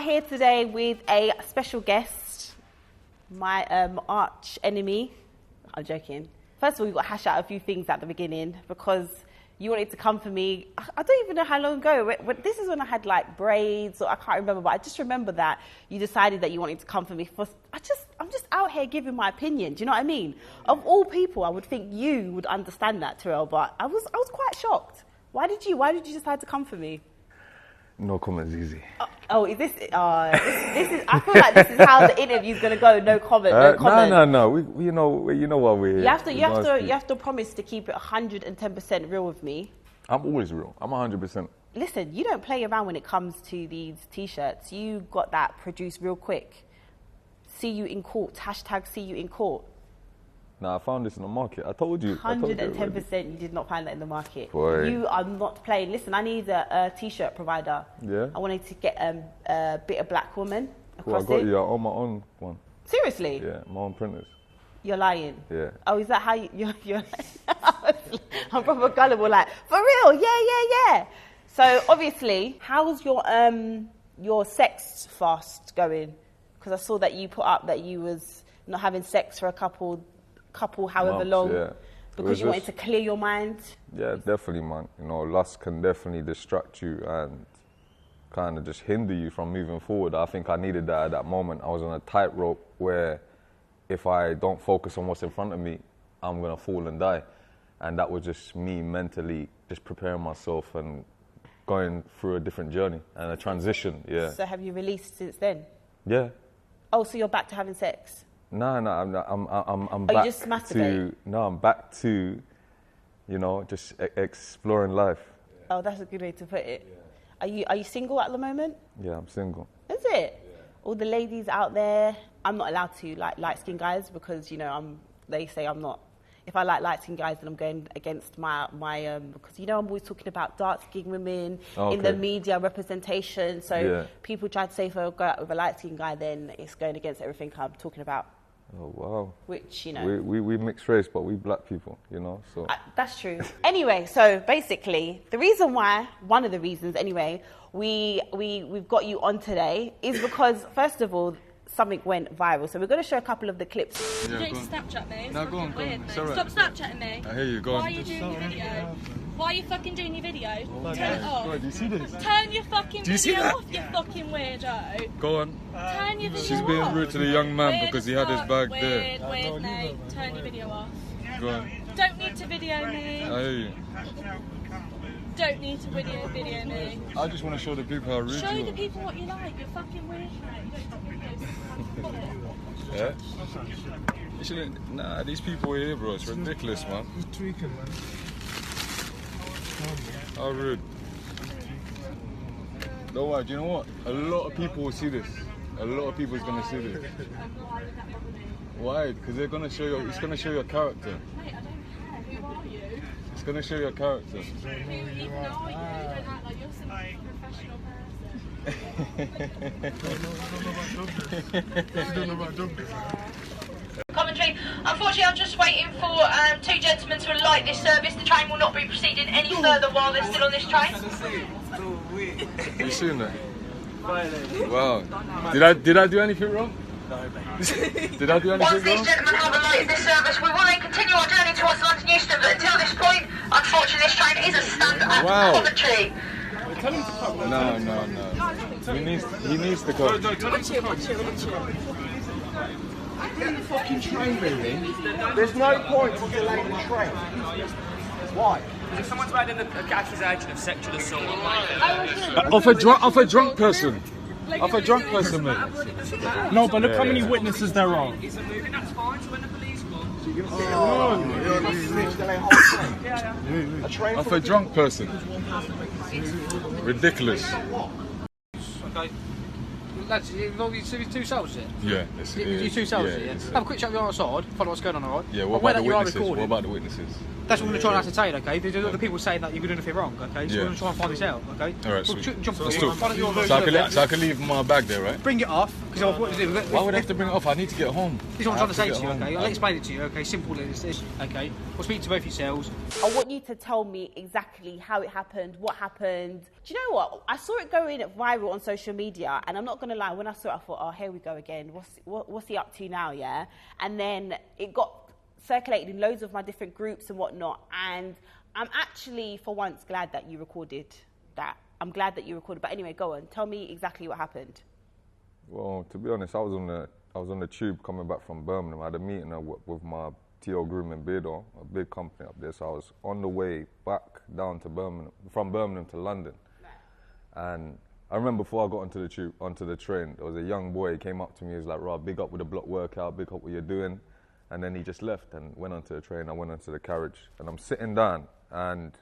here today with a special guest, my arch enemy. I'm joking. First of all, we've got to hash out a few things at the beginning because you wanted to come for me. I don't even know how long ago. This is when I had like braids, or I can't remember, but I just remember that you decided that you wanted to come for me. I'm just out here giving my opinion. Do you know what I mean? Of all people, I would think you would understand that, Terrell, but I was quite shocked. Why did you decide to come for me? No comment, ZEZE. Is this? This is. I feel like this is how the interview's gonna go. No comment. No comment. No. You know what we're. You have to promise to keep it 110% real with me. I'm always real. I'm 100%. Listen, you don't play around when it comes to these t-shirts. You got that produced real quick. See you in court. # see you in court. Nah, I found this in the market. I told you. 110% you did not find that in the market. Boy. You are not playing. Listen, I need a t-shirt provider. Yeah. I wanted to get a bit of black woman across Cool, I got it. you on my own one. Seriously? Yeah, my own printers. You're lying. Yeah. Oh, is that how you're I'm proper gullible, like, for real? Yeah. So obviously, how's your sex fast going? Because I saw that you put up that you was not having sex for a couple however Months, long, yeah. because you wanted to clear your mind. Yeah, definitely, man. You know, lust can definitely distract you and kind of just hinder you from moving forward. I think I needed that at that moment. I was on a tightrope where if I don't focus on what's in front of me, I'm gonna fall and die. And that was just me mentally just preparing myself and going through a different journey and a transition. Yeah. So have you released since then? Yeah. Oh, so you're back to having sex? No, I'm Oh, back you just masturbate? I'm back to, just exploring life. Oh, that's a good way to put it. Yeah. Are you single at the moment? Yeah, I'm single. Is it? Yeah. All the ladies out there, I'm not allowed to like light-skinned guys because, they say I'm not. If I like light-skinned guys, then I'm going against my because, I'm always talking about dark-skinned women in the media representation. So people try to say if I go out with a light-skinned guy, then it's going against everything I'm talking about. Oh, wow. Which, We mixed race, but we black people, so. That's true. Anyway, so basically, one of the reasons anyway, we've got you on today is because, first of all, something went viral. So we're going to show a couple of the clips. Yeah, you don't Snapchat me. No, go on. It's all right. Stop Snapchatting me. I hear you, go on. Why are you doing your video? Why are you fucking doing your video? Turn it off. Do you see this? Turn your fucking video off, you fucking weirdo. Go on. Turn your video off. She's being rude to the young man because he had his bag there. Weird, mate. Turn your video off. Go on. Don't need to video me. I hear you. Don't need to video me. I just want to show the people how rude you are. Show the people what you like. You're fucking weird, mate. You don't fucking Yeah? You shouldn't. Nah, these people here, bro, it's ridiculous, man. He's tweaking, man. How rude. No, why? Do you know what? A lot of people will see this. A lot of people is going to see this. Why? Because they're going to show you. It's going to show your character. Mate, I don't care. Who are you? It's going to show your character. Who even are you? Don't act like you're some professional person. Commentary. Unfortunately, I'm just waiting for two gentlemen to alight this service. The train will not be proceeding any further while they're still on this train. You seen that? Wow. Did I do anything wrong? Did I do anything Once wrong? these gentlemen have alighted this service, we will then continue our journey towards London Euston. But until this point, unfortunately, this train is a stand at Coventry. No. He needs to go. In the fucking train, really. There's no point to delay the train. Why? If someone's made an accusation of sexual assault, Of a drunk person. Of a drunk person, mate. No, but look how many witnesses there are. it's a moving, that's fine. So when the police come, A train Of a drunk person. Ridiculous. Okay. Lads, you see two cells, is it? Yeah. You two cells, yeah. Have a quick chat with you on the side, find out what's going on, alright? Yeah, what about the witnesses? That's what we're going to try and ascertain, okay? There's other people saying that you're doing anything wrong, okay? So we're going to try and find this out, okay? All right, We'll sweet. jump So I can leave my bag there, right? Bring it off, because Why would I have to bring it off? I need to get home. This is what I'm trying to say to you, okay? I'll explain it to you, okay? Simple as this, okay? We'll speak to both yourselves. I want you to tell me exactly how it happened, what happened. Do you know what? I saw it going viral on social media, and I'm not going to lie, when I saw it, I thought, oh, here we go again. What's he up to now, yeah? And then it got circulated in loads of my different groups and whatnot, and I'm actually, for once, glad that you recorded that. I'm glad that you recorded. But anyway, go on. Tell me exactly what happened. Well, to be honest, I was on the tube coming back from Birmingham. I had a meeting with my Terroll Grooming Beardo, a big company up there. So I was on the way back down to Birmingham, from Birmingham to London. Right. And I remember before I got onto the train, there was a young boy. He came up to me. He was like, "Rob, big up with the block workout. Big up what you're doing." And then he just left and went onto the train. I went onto the carriage, and I'm sitting down, and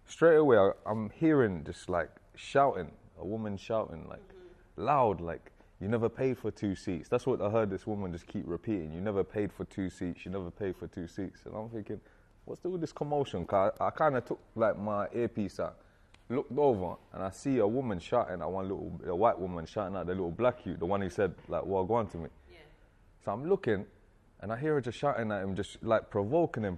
straight away I'm hearing just like shouting, a woman shouting like loud, like, "You never paid for 2 seats." That's what I heard this woman just keep repeating. "You never paid for 2 seats. You never paid for 2 seats." And I'm thinking, what's with this commotion? Cause I kind of took like my earpiece out, looked over, and I see a woman shouting at a white woman shouting at the little black youth, the one who said like, "Well, go on to me." Yeah. So I'm looking. And I hear her just shouting at him, just like provoking him,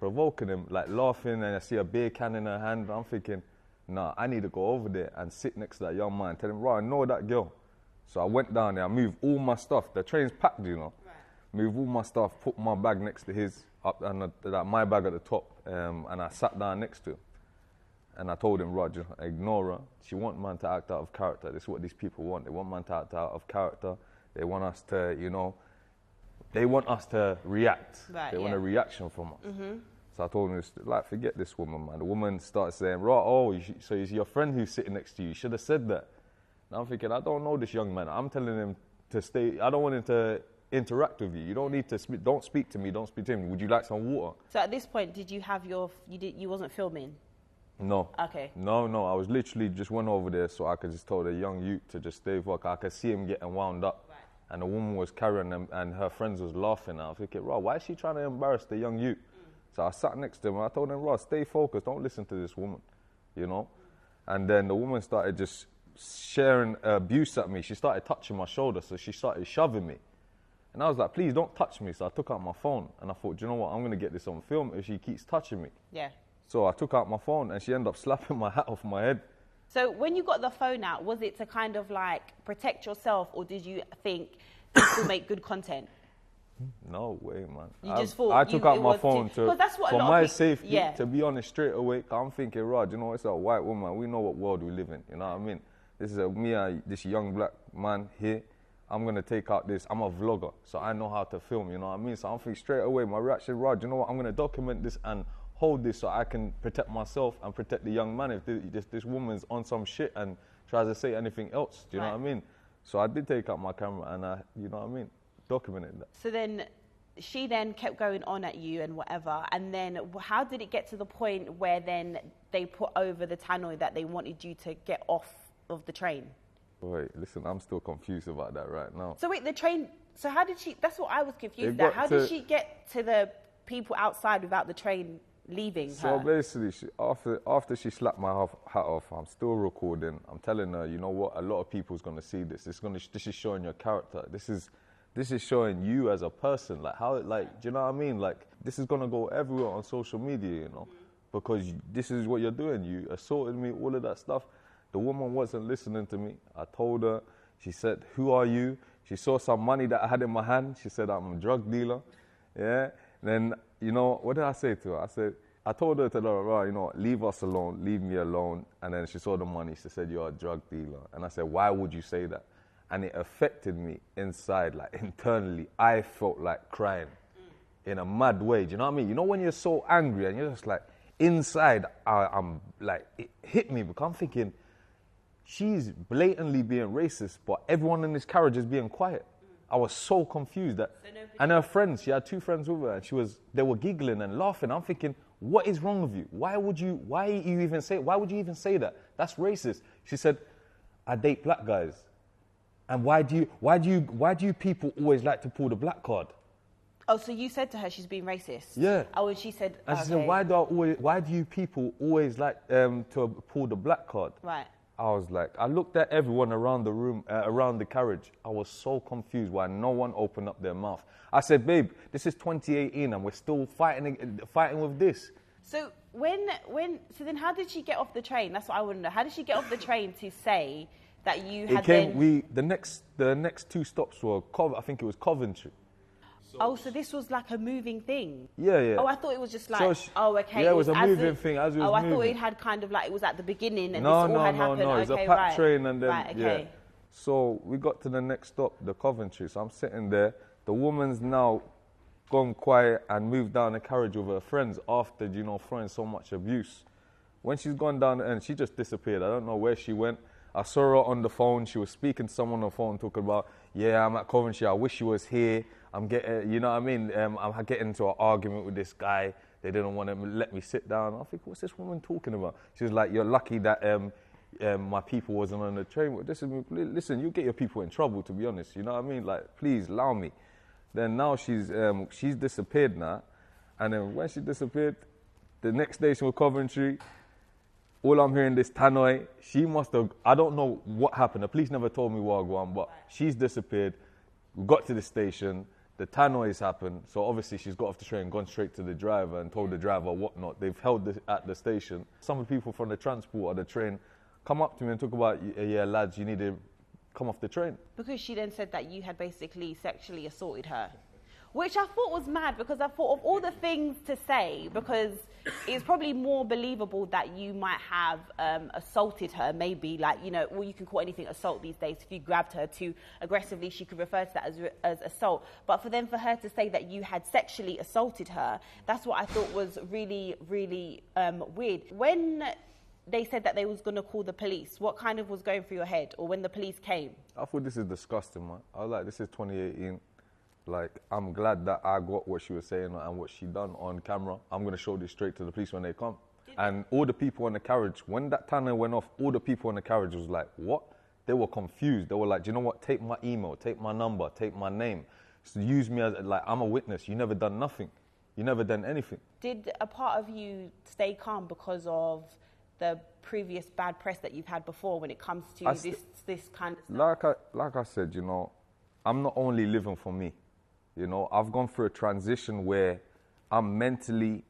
like laughing, and I see a beer can in her hand. I'm thinking, nah, I need to go over there and sit next to that young man, tell him, "Right, I know that girl." So I went down there, I moved all my stuff. The train's packed, you know. Right. Moved all my stuff, put my bag next to his, and my bag at the top, and I sat down next to him. And I told him, "Roger, ignore her. She want man to act out of character. This is what these people want. They want man to act out of character. They want us to, you know, they want us to react. Right, they want a reaction from us." Mm-hmm. So I told him, like, forget this woman, man. The woman started saying, "Right, so it's your friend who's sitting next to you. You should have said that." And I'm thinking, I don't know this young man. I'm telling him to stay. I don't want him to interact with you. You don't need to speak. Don't speak to me. Don't speak to him. Would you like some water? So at this point, did you have you wasn't filming? No. Okay. No. I was literally just went over there so I could just tell the young youth to just stay for. I could see him getting wound up. And the woman was carrying them, and her friends was laughing. I was thinking, "Rob, why is she trying to embarrass the young youth?" So I sat next to him, and I told him, "Rob, stay focused. Don't listen to this woman," you know. And then the woman started just sharing abuse at me. She started touching my shoulder, so she started shoving me. And I was like, "Please don't touch me." So I took out my phone, and I thought, "Do you know what? I'm going to get this on film if she keeps touching me." Yeah. So I took out my phone, and she ended up slapping my hat off my head. So when you got the phone out, was it to kind of like protect yourself, or did you think this will make good content? No way, man. You just thought I took out my phone for my safety. Yeah. To be honest, straight away, I'm thinking, Rod, you know, it's a white woman. We know what world we live in. You know what I mean? This is this young black man here. I'm gonna take out this. I'm a vlogger, so I know how to film. You know what I mean? So I'm thinking straight away, my reaction, Rod, you know what? I'm gonna document this and hold this so I can protect myself and protect the young man if this woman's on some shit and tries to say anything else. Do you know what I mean? So I did take out my camera and I, you know what I mean, documented that. So then she then kept going on at you and whatever, and then how did it get to the point where then they put over the tannoy that they wanted you to get off of the train? Wait, listen, I'm still confused about that right now. So wait, the train, so how did she, that's what I was confused at. How did she get to the people outside without the train leaving her? So basically, after she slapped my hat off, I'm still recording. I'm telling her, you know what? A lot of people's gonna see this. This is showing your character. This is showing you as a person. Like how, like, do you know what I mean? Like this is gonna go everywhere on social media, you know, because this is what you're doing. You assaulted me, all of that stuff. The woman wasn't listening to me. I told her. She said, "Who are you?" She saw some money that I had in my hand. She said, "I'm a drug dealer." Yeah. Then, you know, what did I say to her? I told her to, you know, leave us alone, leave me alone. And then she saw the money. She said, "You're a drug dealer." And I said, "Why would you say that?" And it affected me inside, like internally. I felt like crying in a mad way. Do you know what I mean? You know when you're so angry and you're just like, inside, I'm like, it hit me because I'm thinking, she's blatantly being racist, but everyone in this carriage is being quiet. I was so confused that, and her friends, she had 2 friends with her, and they were giggling and laughing. I'm thinking, what is wrong with you? Why would you even say that? That's racist. She said, "I date black guys." And why do you people always like to pull the black card? Oh, so you said to her she's being racist? Yeah. Oh, and she said, And okay. she said, why do you people always like to pull the black card? Right. I was like, I looked at everyone around the room, around the carriage. I was so confused why no one opened up their mouth. I said, babe, this is 2018 and we're still fighting with this. So so then how did she get off the train? That's what I want to know. How did she get off the train to say that you had The next 2 stops were, I think it was Coventry. So this was like a moving thing? Yeah, yeah. Oh, I thought it was just like, okay. Yeah, it was a moving thing as it was moving. I thought it had kind of like, it was at the beginning and No, this all had happened. No, it's okay, a packed right. train and then, right, okay. yeah. So we got to the next stop, the Coventry. So I'm sitting there. The woman's now gone quiet and moved down the carriage with her friends after, throwing so much abuse. When she's gone down the end, she just disappeared. I don't know where she went. I saw her on the phone. She was speaking to someone on the phone, talking about, yeah, I'm at Coventry. I wish she was here. I'm getting, you know what I mean? I'm getting into an argument with this guy. They didn't want to let me sit down. I think, what's this woman talking about? She was like, you're lucky that my people wasn't on the train. Listen, you get your people in trouble, to be honest. You know what I mean? Like, please allow me. Then now she's disappeared now. And then when she disappeared, the next station was Coventry. All I'm hearing this tannoy. She must have, I don't know what happened. The police never told me what going on, but she's disappeared. We got to the station. The tannoys happened. So obviously she's got off the train, gone straight to the driver and told the driver whatnot. They've held this at the station. Some of the people from the transport or the train come up to me and talk about, yeah, lads, you need to come off the train. Because she then said that you had basically sexually assaulted her. Which I thought was mad, because I thought of all the things to say, because it's probably more believable that you might have assaulted her, maybe, like, well, you can call anything assault these days. If you grabbed her too aggressively, she could refer to that as assault. But for her to say that you had sexually assaulted her, that's what I thought was really, really weird. When they said that they was going to call the police, what kind of was going through your head, or when the police came? I thought, this is disgusting, man. I was like, this is 2018. Like, I'm glad that I got what she was saying and what she done on camera. I'm going to show this straight to the police when they come. And all the people in the carriage, when that tanner went off, all the people in the carriage was like, what? They were confused. They were like, do you know what? Take my email, take my number, take my name. So use me as, like, I'm a witness. You never done nothing. You never done anything. Did a part of you stay calm because of the previous bad press that you've had before when it comes to this kind of stuff? Like I said, I'm not only living for me. I've gone through a transition where I'm mentally,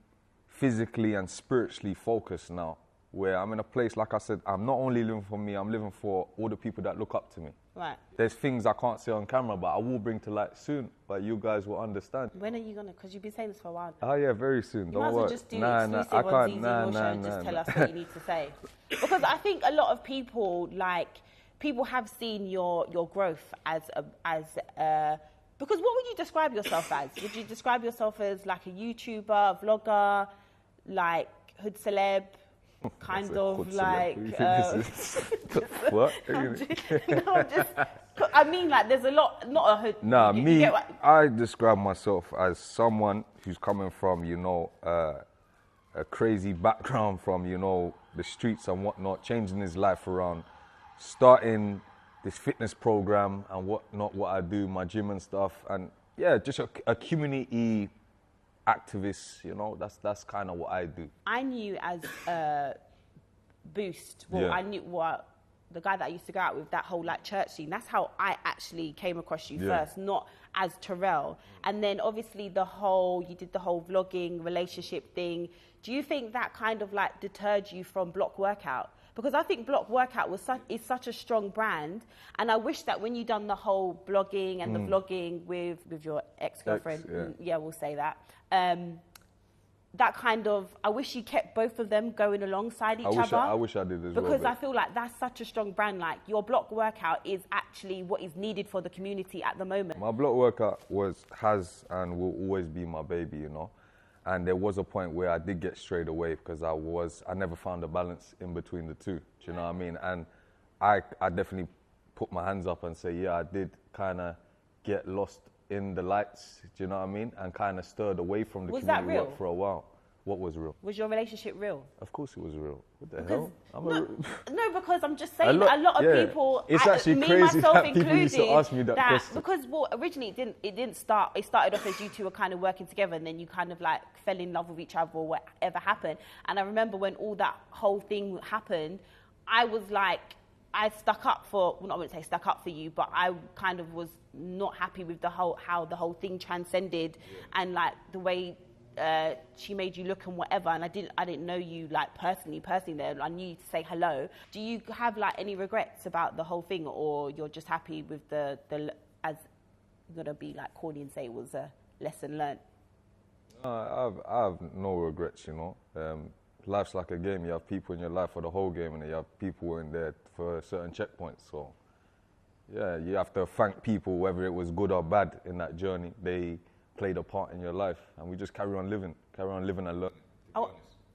physically, and spiritually focused now. Where I'm in a place, like I said, I'm not only living for me, I'm living for all the people that look up to me. Right. There's things I can't say on camera, but I will bring to light soon. But you guys will understand. When are you gonna? Because you've been saying this for a while. Oh yeah, very soon. You might as well just do exclusive on ZEZE MILLZ Show and just tell us what you need to say. Because I think a lot of people have seen your growth as because what would you describe yourself as? Would you describe yourself as like a YouTuber, vlogger, like hood celeb, kind of like... What? I mean, like, there's a lot, not a hood... Nah, I describe myself as someone who's coming from, a crazy background from, the streets and whatnot, changing his life around, starting this fitness program and whatnot, what I do, my gym and stuff, and yeah, just a community activist, that's kind of what I do. I knew as Boost, I knew the guy that I used to go out with, that whole like church scene, that's how I actually came across you first, not as Terrell. And then obviously you did the whole vlogging relationship thing. Do you think that kind of like deterred you from Block Workout? Because I think Block Workout is such a strong brand, and I wish that when you done the whole blogging and the vlogging with your ex-girlfriend, we'll say that, that kind of, I wish you kept both of them going alongside each other. I wish I did as well. Because I feel like that's such a strong brand. Like, your Block Workout is actually what is needed for the community at the moment. My Block Workout has and will always be my baby, And there was a point where I did get strayed away because I never found a balance in between the two. Do you know what I mean? And I definitely put my hands up and say, yeah, I did kind of get lost in the lights, do you know what I mean? And kind of stirred away from the community work for a while. What was real? Was your relationship real? Of course it was real. What the hell? No, because I'm just saying a lot of people, It's actually me crazy myself that included, people used to ask me that question. Because originally it didn't start. It started off as you two were kind of working together, and then you kind of like fell in love with each other or whatever happened. And I remember when all that whole thing happened, I was like, I stuck up for. Well, I wouldn't say stuck up for you, but I kind of was not happy with how the whole thing transcended, and like the way. She made you look and whatever, and I didn't know you like personally there. I knew you to say hello. Do you have like any regrets about the whole thing, or you're just happy with the as you're gonna be like corny and say it was a lesson learned? I have no regrets, you know. Life's like a game. You have people in your life for the whole game, and you have people in there for certain checkpoints. So yeah, you have to thank people, whether it was good or bad in that journey. They played a part in your life, and we just carry on living and learn.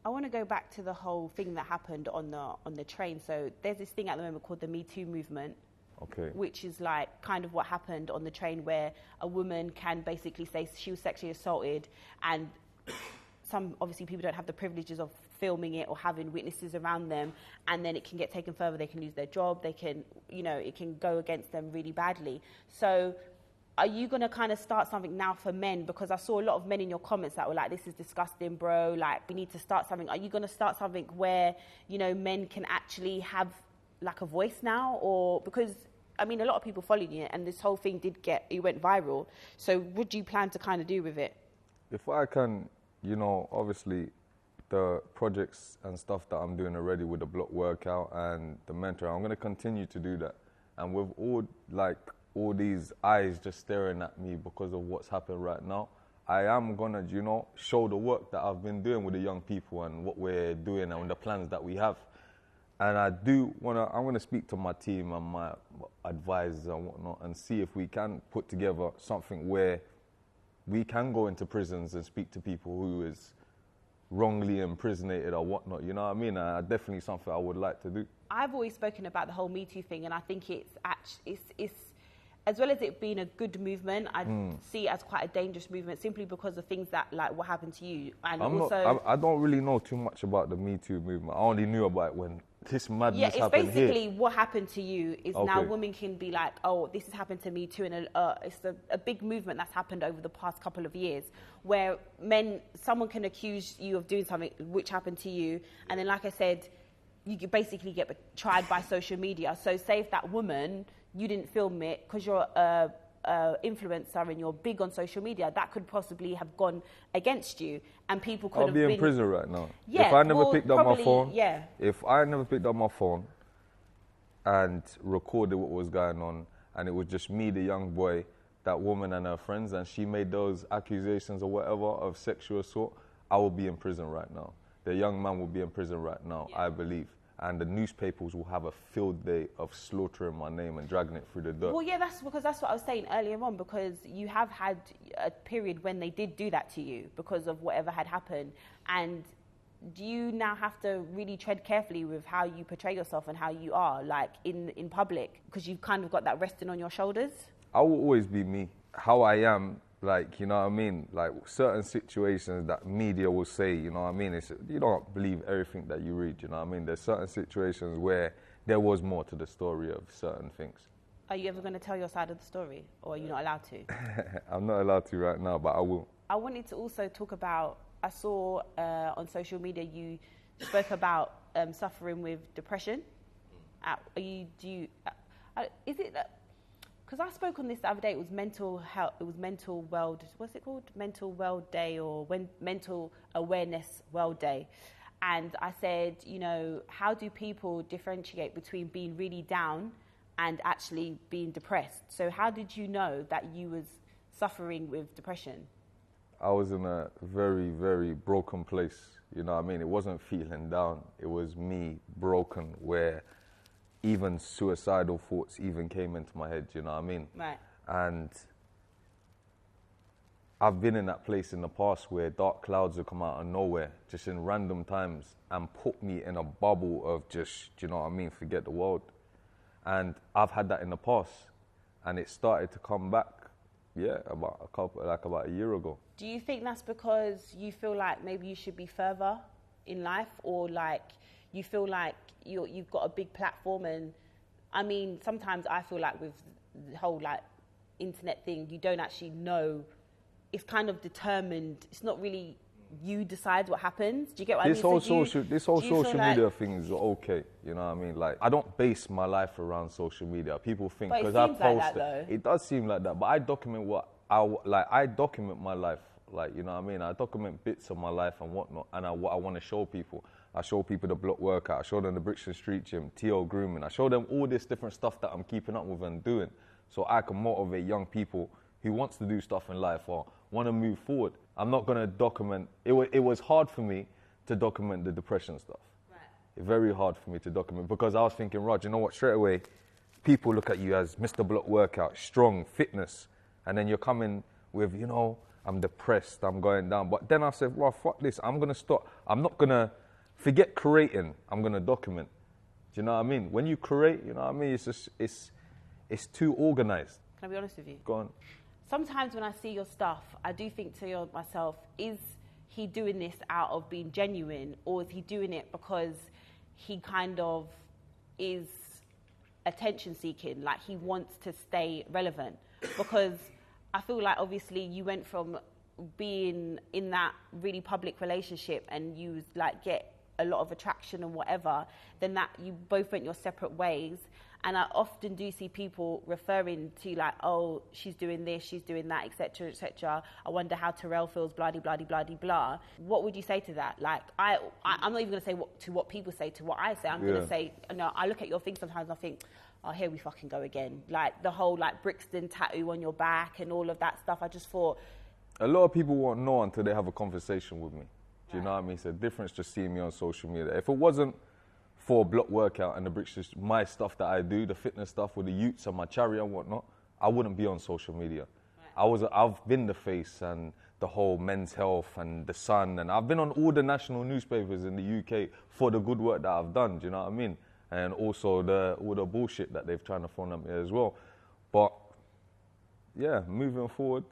I want to go back to the whole thing that happened on the train. So there's this thing at the moment called the Me Too movement, okay, which is like kind of what happened on the train, where a woman can basically say she was sexually assaulted, and some obviously people don't have the privileges of filming it or having witnesses around them, and then it can get taken further. They can lose their job. They can, it can go against them really badly. So are you going to kind of start something now for men? Because I saw a lot of men in your comments that were like, this is disgusting, bro. Like, we need to start something. Are you going to start something where, men can actually have like a voice now? Or because, I mean, a lot of people following it, and this whole thing it went viral. So what do you plan to kind of do with it? If I can, obviously the projects and stuff that I'm doing already with the block workout and the mentor, I'm going to continue to do that. And with all these eyes just staring at me because of what's happened right now, I am gonna, show the work that I've been doing with the young people and what we're doing and the plans that we have. And I'm gonna speak to my team and my advisors and whatnot and see if we can put together something where we can go into prisons and speak to people who is wrongly imprisonated or whatnot, you know what I mean? And definitely something I would like to do. I've always spoken about the whole Me Too thing, and I think it's as well as it being a good movement, I see it as quite a dangerous movement simply because of things that, like what happened to you. And I don't really know too much about the Me Too movement. I only knew about it when this madness happened here. Yeah, it's basically what happened to you is now women can be like, oh, this has happened to me too. And it's a big movement that's happened over the past couple of years where someone can accuse you of doing something which happened to you. And then, like I said, you could basically get tried by social media. So say if that woman, you didn't film it because you're a influencer and you're big on social media, that could possibly have gone against you, and people could have been... I'll be in prison right now. Yeah, if I never picked up my phone, yeah. If I never picked up my phone and recorded what was going on, and it was just me, the young boy, that woman and her friends, and she made those accusations or whatever of sexual assault, I will be in prison right now. The young man will be in prison right now, I believe. And the newspapers will have a field day of slaughtering my name and dragging it through the dirt. Well, yeah, that's what I was saying earlier on, because you have had a period when they did do that to you because of whatever had happened. And do you now have to really tread carefully with how you portray yourself and how you are, like in public, because you've kind of got that resting on your shoulders? I will always be me. How I am, like, you know what I mean? Like, certain situations that media will say, you know what I mean? You don't believe everything that you read, you know what I mean? There's certain situations where there was more to the story of certain things. Are you ever going to tell your side of the story, or are you not allowed to? I'm not allowed to right now, but I will. I wanted to also talk about, I saw on social media you spoke about suffering with depression. Is it that... Because I spoke on this the other day, it was mental health, it was mental world, what's it called? Mental World Day, or Mental Awareness World Day. And I said, how do people differentiate between being really down and actually being depressed? So how did you know that you was suffering with depression? I was in a very, very broken place, you know what I mean? It wasn't feeling down, it was me broken, where even suicidal thoughts even came into my head, you know what I mean? Right. And I've been in that place in the past where dark clouds will come out of nowhere, just in random times, and put me in a bubble of just, you know what I mean, forget the world. And I've had that in the past, and it started to come back Yeah, about a year ago. Do you think that's because you feel like maybe you should be further in life, or like you feel like you've got a big platform? And I mean, sometimes I feel like with the whole like internet thing, you don't actually know. It's kind of determined. It's not really you decide what happens. Do you get what I mean? This whole social media thing is okay. You know what I mean? Like, I don't base my life around social media. People think because I post like that, it does seem like that. But I document what I document my life. Like, you know what I mean? I document bits of my life and whatnot, and what I want to show people. I show people the block workout. I show them the Brixton Street Gym, Terroll grooming. I show them all this different stuff that I'm keeping up with and doing, so I can motivate young people who wants to do stuff in life or want to move forward. I'm not going to document. It was hard for me to document the depression stuff. Right. Very hard for me to document, because I was thinking, Rod, you know what? Straight away, people look at you as Mr. Block Workout, strong, fitness, and then you're coming with, you know, I'm depressed, I'm going down. But then I said, well, fuck this. I'm going to stop. I'm not going to forget creating. I'm going to document. Do you know what I mean? When you create, you know what I mean? It's just, it's too organized. Can I be honest with you? Go on. Sometimes when I see your stuff, I do think to myself, is he doing this out of being genuine, or is he doing it because he kind of is attention seeking, like he wants to stay relevant? Because I feel like obviously you went from being in that really public relationship and you like get a lot of attraction and whatever, then that you both went your separate ways. And I often do see people referring to like, oh, she's doing this, she's doing that, etc., etc. I wonder how Terroll feels, blah, blah, blah, blah, blah. What would you say to that? Like, I'm not even going to say what people say to what I say. I'm going to say, no, I look at your thing sometimes and I think, oh, here we fucking go again. Like the whole like Brixton tattoo on your back and all of that stuff. I just thought... A lot of people won't know until they have a conversation with me. Do you know what I mean? It's a difference just seeing me on social media. If it wasn't for Block Workout and the Brixton, my stuff that I do, the fitness stuff with the youths and my chariot and whatnot, I wouldn't be on social media. Right. I've been the face and the whole Men's Health and the Sun, and I've been on all the national newspapers in the UK for the good work that I've done. Do you know what I mean? And also all the bullshit that they've tried to throw at me as well. But yeah, moving forward,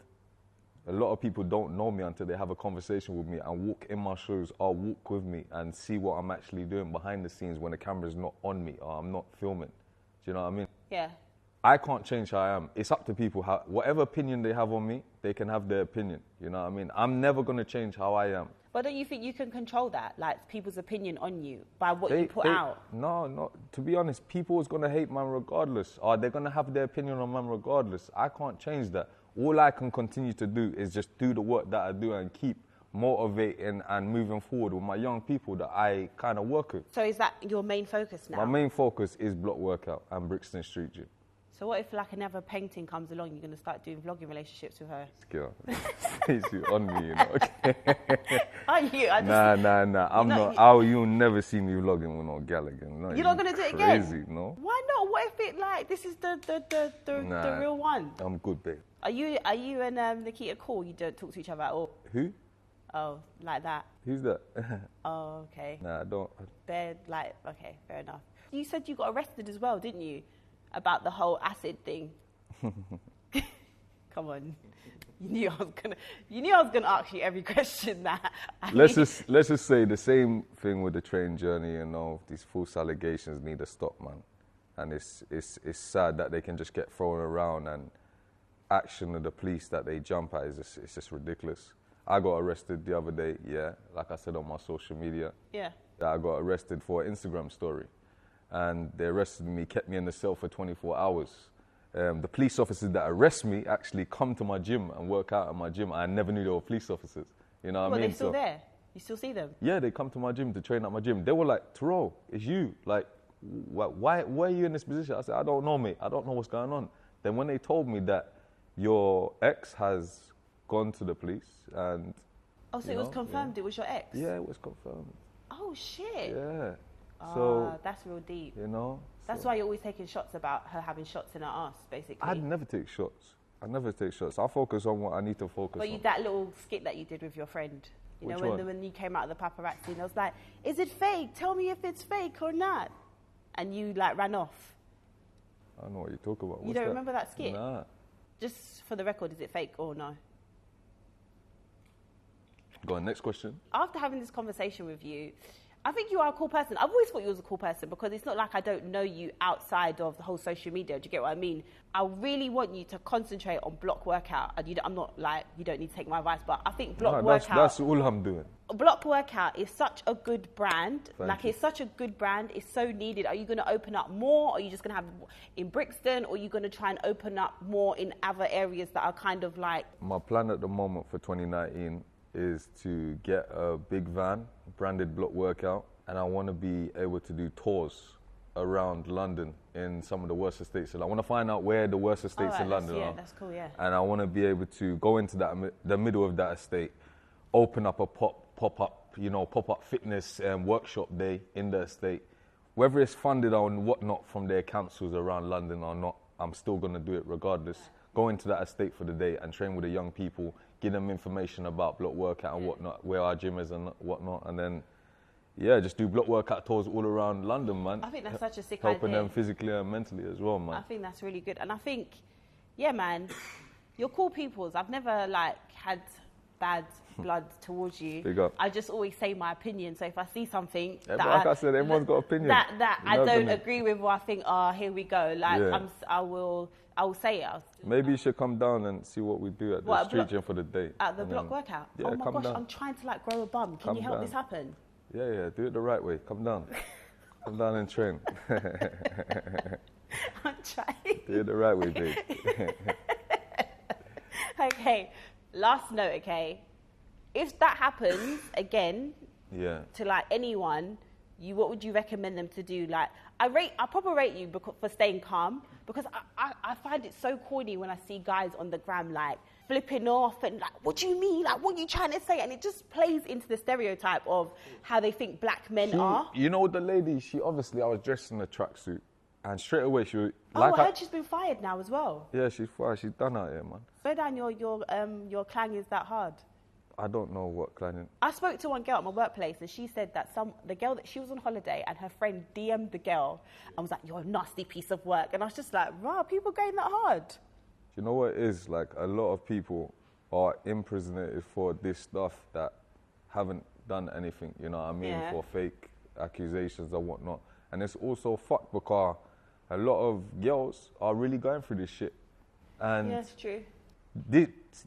a lot of people don't know me until they have a conversation with me and walk in my shows or walk with me and see what I'm actually doing behind the scenes when the camera's not on me or I'm not filming. Do you know what I mean? Yeah. I can't change how I am. It's up to people. Whatever opinion they have on me, they can have their opinion. You know what I mean? I'm never going to change how I am. But don't you think you can control that, like people's opinion on you by what you put out? No. To be honest, people is going to hate man regardless, or they're going to have their opinion on man regardless. I can't change that. All I can continue to do is just do the work that I do and keep motivating and moving forward with my young people that I kind of work with. So is that your main focus now? My main focus is Block Workout and Brixton Street Gym. So what if like another painting comes along, you're going to start doing vlogging relationships with her? Girl, you on me, you know. Okay. Are you? Nah. I'm not. You'll never see me vlogging with no gal again. No, you're not going to do it again? Crazy, no. Why not? What if it like this is the real one? I'm good, babe. Are you and Nikita cool? You don't talk to each other at all? Who? Oh, like that. Who's that? Oh, okay. Nah, I don't. They're like, okay, fair enough. You said you got arrested as well, didn't you? About the whole acid thing. Come on. You knew I was gonna ask you every question that. Let's just say the same thing with the train journey. You know, these false allegations need to stop, man. And it's sad that they can just get thrown around, and action of the police that they jump at is just ridiculous. I got arrested the other day. Yeah, like I said on my social media. Yeah. I got arrested for an Instagram story. And they arrested me, kept me in the cell for 24 hours. The police officers that arrest me actually come to my gym and work out at my gym. I never knew they were police officers. You know what I mean? They're still there? You still see them? Yeah, they come to my gym to train at my gym. They were like, Terroll, it's you. Like, why are you in this position? I said, I don't know, mate. I don't know what's going on. Then when they told me that your ex has gone to the police and... Oh, so it was confirmed it was your ex? Yeah, it was confirmed. Oh, shit. Yeah. So that's real deep. You know? That's why you're always taking shots about her having shots in her ass, basically. I'd never take shots. I focus on what I need to focus on. But that little skit that you did with your friend, you know, when you came out of the paparazzi and I was like, is it fake? Tell me if it's fake or not. And you like ran off. I don't know what you're talking about. You don't remember that skit? Nah. Just for the record, is it fake or no? Go on, next question. After having this conversation with you, I think you are a cool person. I've always thought you was a cool person because it's not like I don't know you outside of the whole social media. Do you get what I mean? I really want you to concentrate on block workout. And I'm not like, you don't need to take my advice, but I think block workout... That's all I'm doing. Block workout is such a good brand. Thank you. It's such a good brand. It's so needed. Are you going to open up more? Are you just going to have in Brixton? Or are you going to try and open up more in other areas that are kind of like... My plan at the moment for 2019 is to get a big van, branded block workout, and I want to be able to do tours around London in some of the worst estates. I want to find out where the worst estates in London are. Yeah, that's cool, yeah. And I want to be able to go into the middle of that estate, open up a pop-up fitness workshop day in the estate. Whether it's funded or whatnot from their councils around London or not, I'm still going to do it regardless. Go into that estate for the day and train with the young people, give them information about block workout and whatnot, where our gym is and whatnot, and then, just do block workout tours all around London, man. I think that's such a sick Helping idea. them physically and mentally as well, man. I think that's really good. And I think, man, you're cool peoples. I've never, had bad blood towards you. Big up. I just always say my opinion. So if I see something I said, everyone's got opinion. That I don't agree with, or I think, here we go. I will say it. Maybe you should come down and see what we do at the street gym for the day. At the block workout? Yeah, oh my gosh, down. I'm trying to do a bum. Can you help this happen? Yeah, do it the right way. Come down. Come down and train. I'm trying. Do it the right way, babe. Okay, last note, okay? If that happens again to anyone, what would you recommend them to do? I proper rate you for staying calm, because I find it so corny when I see guys on the gram flipping off and what do you mean? What are you trying to say? And it just plays into the stereotype of how they think black men are. You know the lady, I was dressed in a tracksuit and straight away she was... I heard she's been fired now as well. Yeah, she's fired. She's done out here, man. Slow down, your clang is that hard. I don't know what climbing. I spoke to one girl at my workplace and she said that the girl that she was on holiday and her friend DM'd the girl and was like, "You're a nasty piece of work." And I was just like, "Wow, people going that hard." You know what it is? A lot of people are imprisoned for this stuff that haven't done anything, you know what I mean, for fake accusations and whatnot. And it's also fucked because a lot of girls are really going through this shit. And yeah, it's true.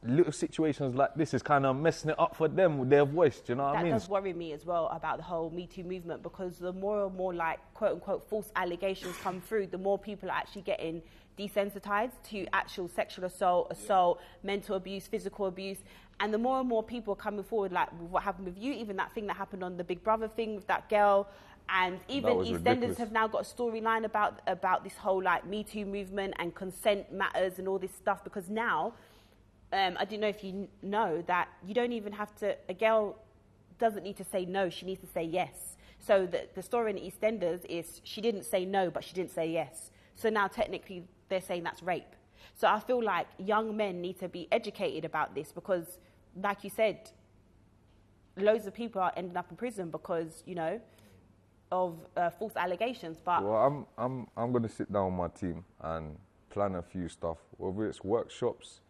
Little situations like this is kind of messing it up for them with their voice, do you know what I mean? That does worry me as well about the whole Me Too movement, because the more and more quote-unquote false allegations come through, the more people are actually getting desensitized to actual sexual assault, mental abuse, physical abuse, and the more and more people are coming forward, with what happened with you, even that thing that happened on the Big Brother thing with that girl, and even EastEnders have now got a storyline about this whole Me Too movement and consent matters and all this stuff, because now... I don't know if you know that you don't even have to, a girl doesn't need to say no, she needs to say yes. So the story in EastEnders is she didn't say no, but she didn't say yes. So now technically they're saying that's rape. So I feel like young men need to be educated about this, because like you said, loads of people are ending up in prison because, of false allegations. But well, I'm going to sit down with my team and plan a few stuff, whether it's workshops,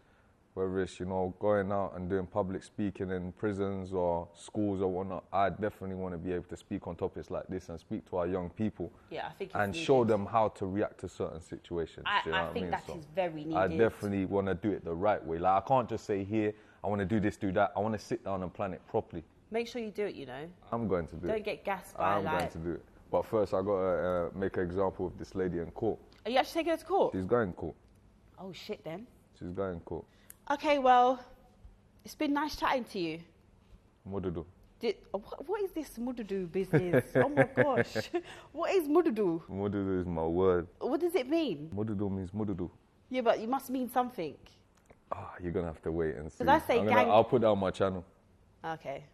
whether it's, going out and doing public speaking in prisons or schools or whatnot. I definitely want to be able to speak on topics like this and speak to our young people. Yeah, I think and show them how to react to certain situations. I think that is very needed. I definitely want to do it the right way. I can't just say here, I want to do this, do that. I want to sit down and plan it properly. Make sure you do it, I'm going to do it. Don't get gassed by I'm going to do it. But first, I got to make an example of this lady in court. Are you actually taking her to court? She's going to court. Oh, shit, then. She's going to court. Okay, well, it's been nice chatting to you. Mududu. What is this mududu business? Oh my gosh. What is mududu? Mududu is my word. What does it mean? Mududu means mududu. Yeah, but it must mean something. You're going to have to wait and see. Because I say I'll put that on my channel. Okay.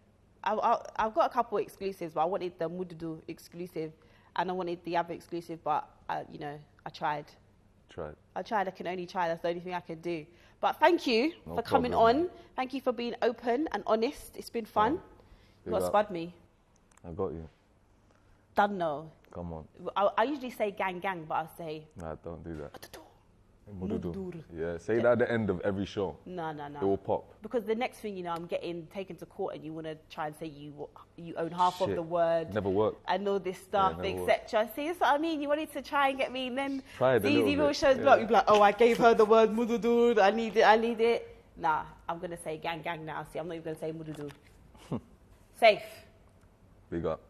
I've got a couple of exclusives, but I wanted the mududu exclusive and I wanted the other exclusive, but, I tried. I tried. I can only try. That's the only thing I can do. But thank you for coming on. Thank you for being open and honest. It's been fun. You got to spud me. I got you. Done no. Come on. I usually say gang, but I'll say... Nah, don't do that. Mududu. Yeah, say that at the end of every show. No. It will pop. Because the next thing you know, I'm getting taken to court and you want to try and say you own half of the word. Never worked. And all this stuff, Yeah, etc. See, that's what I mean. You wanted to try and get me, and then Try it a little ZEZE MILLZ bit, Show's yeah. block. You'd be like, oh, I gave her the word mududu. I need it. Nah, I'm going to say gang now. See, I'm not even going to say mududu. Safe. Big up.